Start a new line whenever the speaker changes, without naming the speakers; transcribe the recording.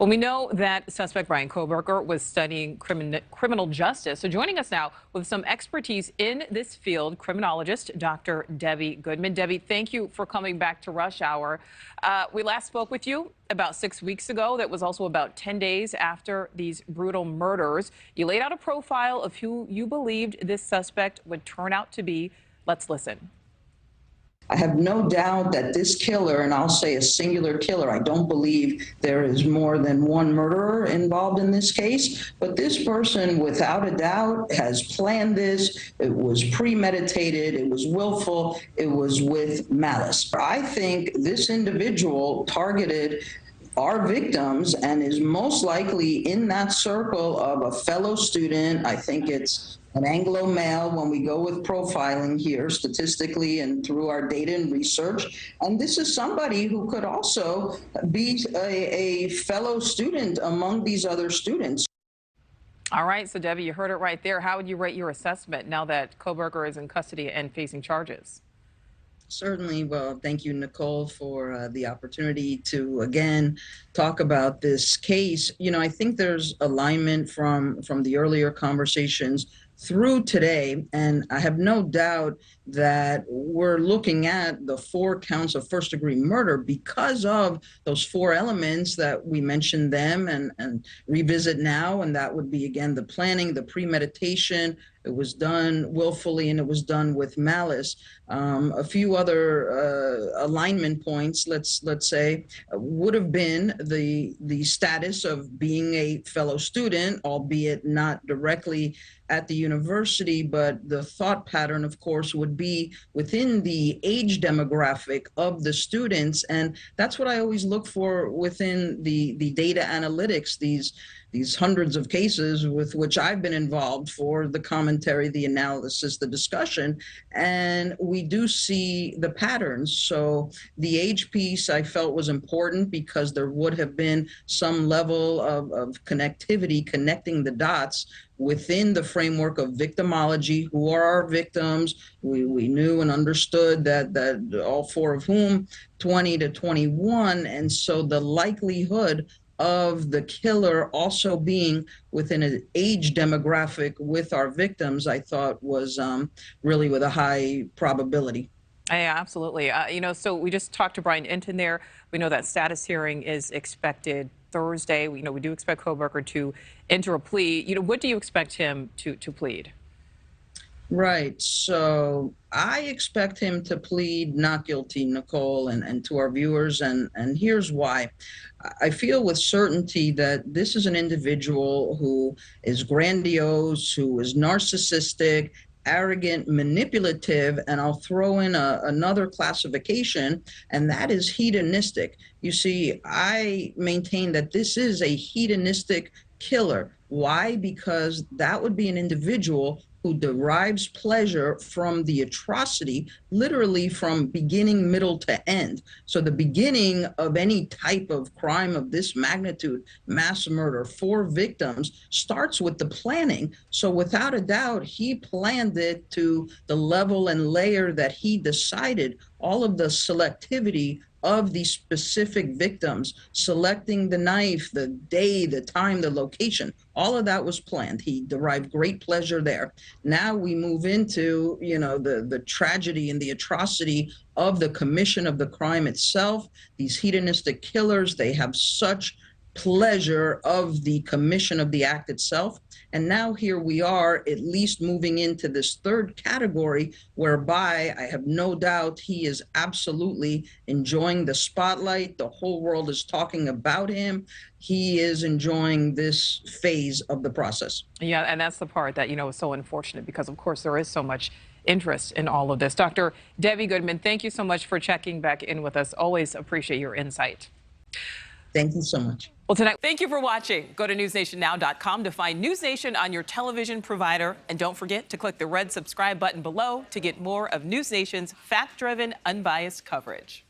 Well, we know that suspect Bryan Kohberger was studying criminal justice. So joining us now with some expertise in this field, criminologist Dr. Debbie Goodman. Debbie, thank you for coming back to Rush Hour. We last spoke with you about 6 weeks ago. That was also about 10 days after these brutal murders. You laid out a profile of who you believed this suspect would turn out to be. Let's listen.
I have no doubt that this killer, and I'll say a singular killer, I don't believe there is more than one murderer involved in this case, but this person, without a doubt, has planned this. It was premeditated, it was willful, it was with malice. I think this individual targeted our victims and is most likely in that circle of a fellow student. I think it's an Anglo male when we go with profiling here statistically and through our data and research. And this is somebody who could also be a fellow student among these other students.
All right, so Debbie, you heard it right there. How would you rate your assessment now that Kohberger is in custody and facing charges?
Certainly. Well, thank you, Nichole, for the opportunity to, again, talk about this case. You know, I think there's alignment from the earlier conversations through today, and I have no doubt that we're looking at the 4 counts of first-degree murder because of those 4 elements that we mentioned them and revisit now, and that would be, again, the planning, the premeditation. It was done willfully and it was done with malice. A few other alignment points, let's say, would have been the status of being a fellow student, albeit not directly at the university, but the thought pattern, of course, would be within the age demographic of the students. And that's what I always look for within the data analytics, these hundreds of cases with which I've been involved for the commentary, the analysis, the discussion, and we do see the patterns. So the age piece I felt was important because there would have been some level of connectivity, connecting the dots within the framework of victimology. Who are our victims? We knew and understood that all 4 of whom, 20 to 21, and so the likelihood of the killer also being within an age demographic with our victims, I thought was really with a high probability.
Yeah, absolutely. You know, so we just talked to Brian Inton there. We know that status hearing is expected Thursday. We do expect Kohberger to enter a plea. You know, what do you expect him to plead?
Right. So I expect him to plead not guilty, Nichole, and to our viewers, and here's why. I feel with certainty that this is an individual who is grandiose, who is narcissistic, arrogant, manipulative, and I'll throw in another classification, and that is hedonistic. You see, I maintain that this is a hedonistic killer. Why? Because that would be an individual who derives pleasure from the atrocity, literally from beginning, middle to end. So the beginning of any type of crime of this magnitude, mass murder, 4 victims, starts with the planning. So without a doubt, he planned it to the level and layer that he decided. All of the selectivity of the specific victims, selecting the knife, the day, the time, the location, all of that was planned. He derived great pleasure there. Now we move into, you know, the tragedy and the atrocity of the commission of the crime itself. These hedonistic killers, they have such pleasure of the commission of the act itself. And now here we are, at least moving into this 3rd category, whereby I have no doubt he is absolutely enjoying the spotlight. The whole world is talking about him. He is enjoying this phase of the process.
Yeah, and that's the part that, is so unfortunate because, of course, there is so much interest in all of this. Dr. Debbie Goodman, thank you so much for checking back in with us. Always appreciate your insight.
Thank you so much.
Well, tonight, thank you for watching. Go to newsnationnow.com to find NewsNation on your television provider. And don't forget to click the red subscribe button below to get more of NewsNation's fact-driven, unbiased coverage.